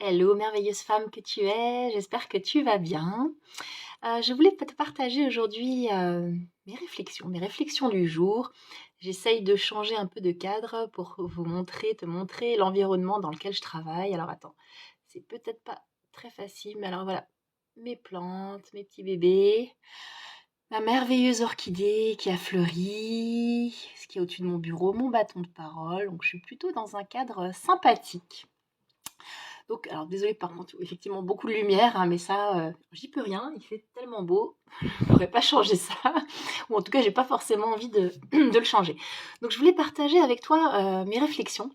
Hello, merveilleuse femme que tu es, j'espère que tu vas bien. Je voulais te partager aujourd'hui mes réflexions du jour. J'essaye de changer un peu de cadre pour te montrer l'environnement dans lequel je travaille. Alors attends, c'est peut-être pas très facile, mais alors voilà, mes plantes, mes petits bébés, ma merveilleuse orchidée qui a fleuri, ce qui est au-dessus de mon bureau, mon bâton de parole. Donc je suis plutôt dans un cadre sympathique. Donc, alors désolée par contre, effectivement beaucoup de lumière, hein, mais ça, j'y peux rien, il fait tellement beau, je ne pourrais pas changer ça, ou en tout cas, j'ai pas forcément envie de, de le changer. Donc, je voulais partager avec toi mes réflexions,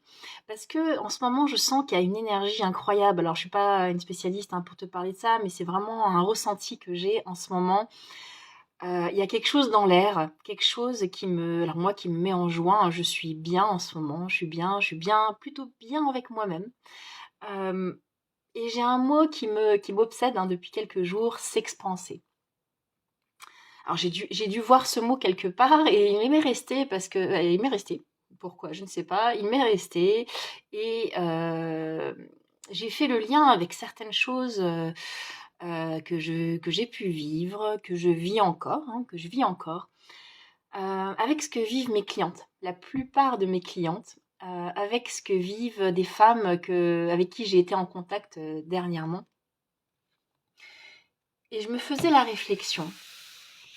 parce que en ce moment, je sens qu'il y a une énergie incroyable. Alors, je suis pas une spécialiste hein, pour te parler de ça, mais c'est vraiment un ressenti que j'ai en ce moment. Il y a quelque chose dans l'air, quelque chose alors moi, qui me met en joie. Je suis bien en ce moment, je suis bien, plutôt bien avec moi-même. Euh, et j'ai un mot qui m'obsède hein, depuis quelques jours, s'expanser. Alors j'ai dû voir ce mot quelque part et il m'est resté parce que il m'est resté. Pourquoi? Je ne sais pas. Il m'est resté et j'ai fait le lien avec certaines choses que j'ai pu vivre, que je vis encore, hein, que je vis encore, avec ce que vivent mes clientes. La plupart de mes clientes, avec ce que vivent des femmes avec qui j'ai été en contact dernièrement. Et je me faisais la réflexion,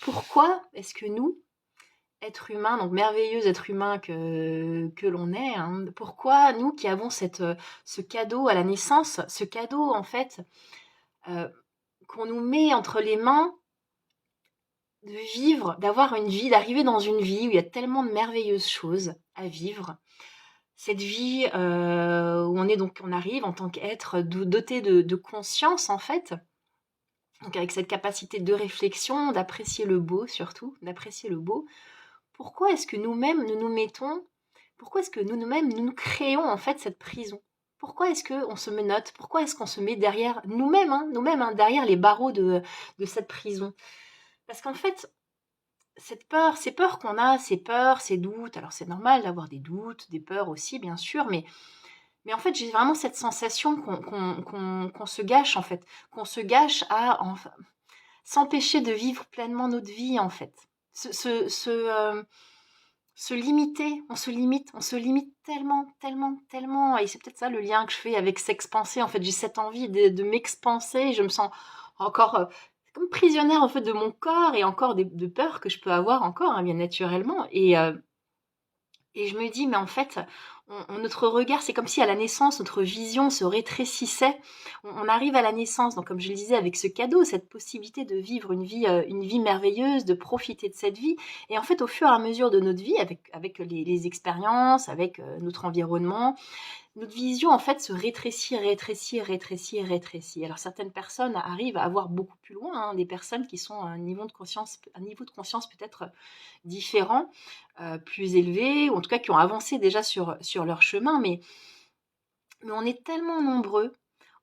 pourquoi est-ce que nous, êtres humains, donc merveilleux êtres humains que l'on est, hein, pourquoi nous qui avons ce cadeau à la naissance, ce cadeau en fait euh, qu'on nous met entre les mains de vivre, d'avoir une vie, d'arriver dans une vie où il y a tellement de merveilleuses choses à vivre. Cette vie où on arrive en tant qu'être doté de conscience en fait, donc avec cette capacité de réflexion, d'apprécier le beau surtout, d'apprécier le beau. Pourquoi est-ce que nous-mêmes nous nous mettons, pourquoi est-ce que nous-mêmes nous créons en fait cette prison? Pourquoi est-ce qu'on se menotte? Pourquoi est-ce qu'on se met derrière nous-mêmes, hein, derrière les barreaux de cette prison? Parce qu'en fait, cette peur, ces peurs qu'on a, ces peurs, ces doutes, alors c'est normal d'avoir des doutes, des peurs aussi, bien sûr, mais en fait, j'ai vraiment cette sensation qu'on se gâche, en fait, qu'on se gâche à s'empêcher de vivre pleinement notre vie, en fait. Ce, ce, ce, euh, Se limiter, on se limite tellement, tellement, tellement. Et c'est peut-être ça le lien que je fais avec s'expanser. En fait, j'ai cette envie de m'expanser. Je me sens encore comme prisonnière en fait de mon corps et encore de peurs que je peux avoir encore, hein, bien naturellement. Et je me dis, mais en fait, notre regard, c'est comme si à la naissance, notre vision se rétrécissait. On arrive à la naissance, donc comme je le disais, avec ce cadeau, cette possibilité de vivre une vie merveilleuse, de profiter de cette vie. Et en fait, au fur et à mesure de notre vie, avec les expériences, avec notre environnement, notre vision en fait se rétrécit, rétrécit, rétrécit, rétrécit. Alors certaines personnes arrivent à voir beaucoup plus loin, hein, des personnes qui sont à un niveau de conscience peut-être différent, plus élevé, ou en tout cas qui ont avancé déjà sur leur chemin, mais on est tellement nombreux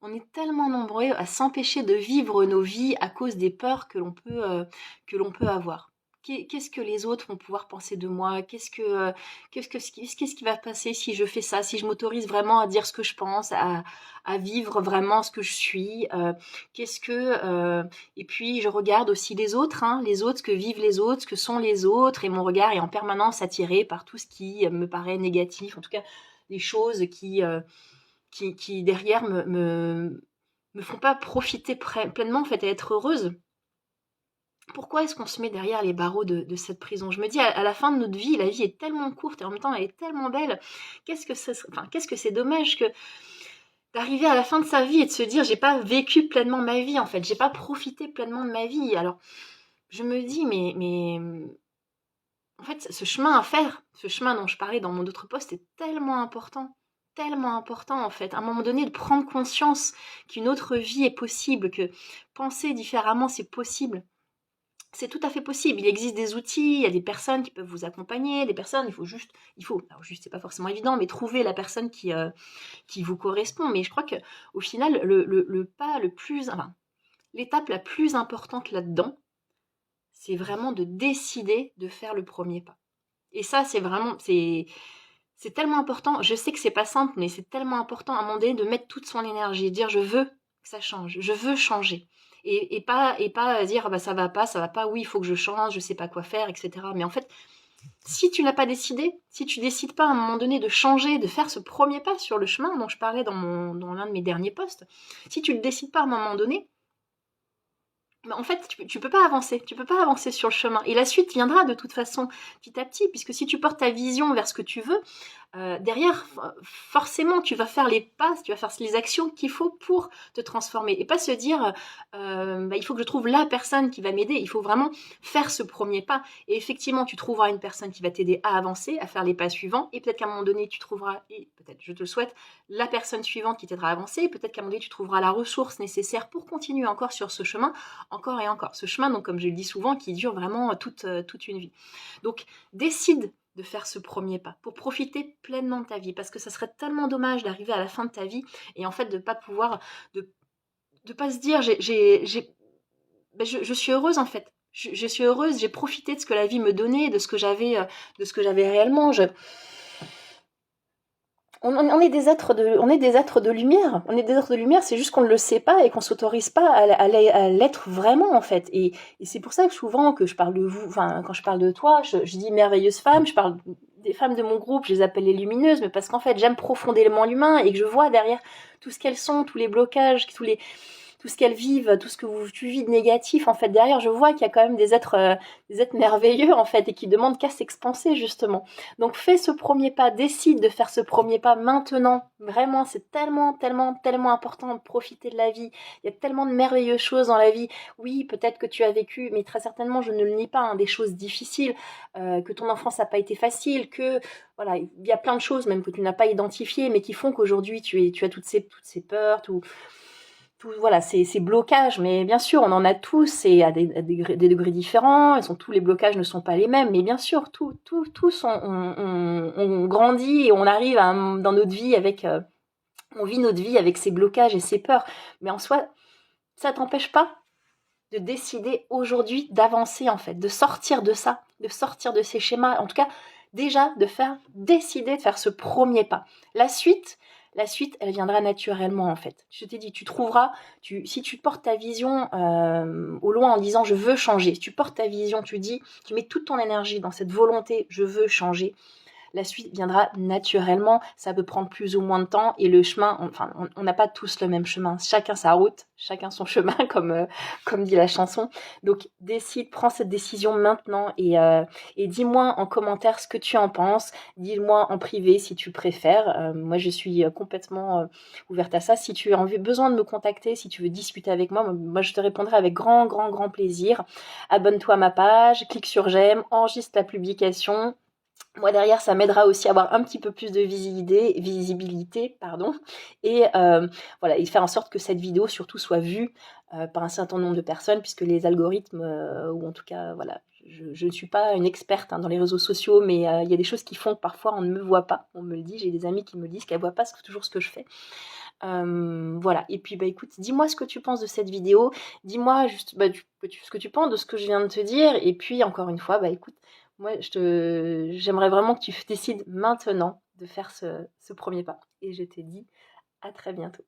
à s'empêcher de vivre nos vies à cause des peurs que l'on peut avoir. Qu'est-ce que les autres vont pouvoir penser de moi? Qu'est-ce qui va passer si je fais ça? Si je m'autorise vraiment à dire ce que je pense, à vivre vraiment ce que je suis? Qu'est-ce que Et puis je regarde aussi les autres, hein, les autres, ce que vivent les autres, ce que sont les autres, et mon regard est en permanence attiré par tout ce qui me paraît négatif, en tout cas des choses qui derrière me font pas profiter pleinement en fait et être heureuse. Pourquoi est-ce qu'on se met derrière les barreaux de cette prison? Je me dis, à la fin de notre vie, la vie est tellement courte et en même temps elle est tellement belle. Qu'est-ce que c'est dommage que d'arriver à la fin de sa vie et de se dire, j'ai pas vécu pleinement ma vie en fait, j'ai pas profité pleinement de ma vie. Alors, je me dis, mais en fait, ce chemin à faire, ce chemin dont je parlais dans mon autre poste est tellement important en fait. À un moment donné, de prendre conscience qu'une autre vie est possible, que penser différemment, c'est possible. C'est tout à fait possible. Il existe des outils, il y a des personnes qui peuvent vous accompagner, des personnes, alors juste, c'est pas forcément évident, mais trouver la personne qui vous correspond. Mais je crois que au final, le pas le plus, enfin, l'étape la plus importante là-dedans, c'est vraiment de décider de faire le premier pas. Et ça, c'est vraiment, C'est tellement important, je sais que c'est pas simple, mais c'est tellement important à un moment donné de mettre toute son énergie, de dire je veux que ça change, je veux changer. Et pas dire ah bah ça va pas, oui, il faut que je change, je sais pas quoi faire, etc. Mais en fait, si tu n'as pas décidé, si tu décides pas à un moment donné de changer, de faire ce premier pas sur le chemin dont je parlais dans l'un de mes derniers posts, si tu ne le décides pas à un moment donné, bah, en fait, tu peux pas avancer. Tu peux pas avancer sur le chemin. Et la suite viendra de toute façon, petit à petit, puisque si tu portes ta vision vers ce que tu veux, derrière, forcément, tu vas faire les pas, tu vas faire les actions qu'il faut pour te transformer. Et pas se dire, bah, il faut que je trouve la personne qui va m'aider. Il faut vraiment faire ce premier pas. Et effectivement, tu trouveras une personne qui va t'aider à avancer, à faire les pas suivants. Et peut-être qu'à un moment donné, tu trouveras, et peut-être, je te le souhaite, la personne suivante qui t'aidera à avancer. Et peut-être qu'à un moment donné, tu trouveras la ressource nécessaire pour continuer encore sur ce chemin, encore et encore. Ce chemin, donc, comme je le dis souvent, qui dure vraiment toute une vie. Donc, décide de faire ce premier pas pour profiter pleinement de ta vie, parce que ça serait tellement dommage d'arriver à la fin de ta vie et en fait de pas pouvoir, de pas se dire ben, je suis heureuse en fait. Je suis heureuse, j'ai profité de ce que la vie me donnait, de ce que j'avais réellement. On est des êtres de lumière. On est des êtres de lumière, c'est juste qu'on ne le sait pas et qu'on s'autorise pas à l'être vraiment en fait. Et c'est pour ça que souvent que je parle de vous, enfin quand je parle de toi, je dis merveilleuse femme, je parle des femmes de mon groupe, je les appelle les lumineuses, mais parce qu'en fait j'aime profondément l'humain et que je vois derrière tout ce qu'elles sont, tous les blocages, tout ce qu'elles vivent, tout ce que tu vis de négatif, en fait, derrière, je vois qu'il y a quand même des êtres merveilleux, en fait, et qui demandent qu'à s'expanser, justement. Donc, fais ce premier pas, décide de faire ce premier pas maintenant. Vraiment, c'est tellement, tellement, tellement important de profiter de la vie. Il y a tellement de merveilleuses choses dans la vie. Oui, peut-être que tu as vécu, mais très certainement, je ne le nie pas, hein, des choses difficiles, que ton enfance n'a pas été facile, que voilà, il y a plein de choses même que tu n'as pas identifiées, mais qui font qu'aujourd'hui tu as toutes ces peurs, tout voilà, ces blocages, mais bien sûr, on en a tous et à des degrés différents. Tous les blocages ne sont pas les mêmes, mais bien sûr, tous on grandit et on arrive dans notre vie avec, on vit notre vie avec ces blocages et ces peurs. Mais en soi, ça t'empêche pas de décider aujourd'hui d'avancer en fait, de sortir de ça, de sortir de ces schémas. En tout cas, déjà décider de faire ce premier pas. La suite, elle viendra naturellement en fait. Je t'ai dit, tu trouveras, si tu portes ta vision au loin en disant je veux changer, si tu portes ta vision, tu mets toute ton énergie dans cette volonté, je veux changer, la suite viendra naturellement, ça peut prendre plus ou moins de temps et le chemin, on n'a pas tous le même chemin, chacun sa route, chacun son chemin comme dit la chanson. Donc prends cette décision maintenant et dis-moi en commentaire ce que tu en penses, dis-moi en privé si tu préfères. Moi je suis complètement ouverte à ça. Si tu as besoin de me contacter, si tu veux discuter avec moi je te répondrai avec grand plaisir. Abonne-toi à ma page, clique sur j'aime, enregistre la publication. Moi derrière ça m'aidera aussi à avoir un petit peu plus de visibilité et voilà, et faire en sorte que cette vidéo surtout soit vue par un certain nombre de personnes, puisque les algorithmes ou en tout cas voilà, je ne suis pas une experte dans les réseaux sociaux, mais il y a des choses qui font que parfois on ne me voit pas, on me le dit, j'ai des amis qui me disent qu'elles ne voient pas toujours ce que je fais. Voilà, et puis écoute, dis-moi ce que tu penses de cette vidéo, dis-moi juste ce que tu penses de ce que je viens de te dire, et puis encore une fois, écoute, moi j'aimerais vraiment que tu décides maintenant de faire ce premier pas, et je te dis à très bientôt.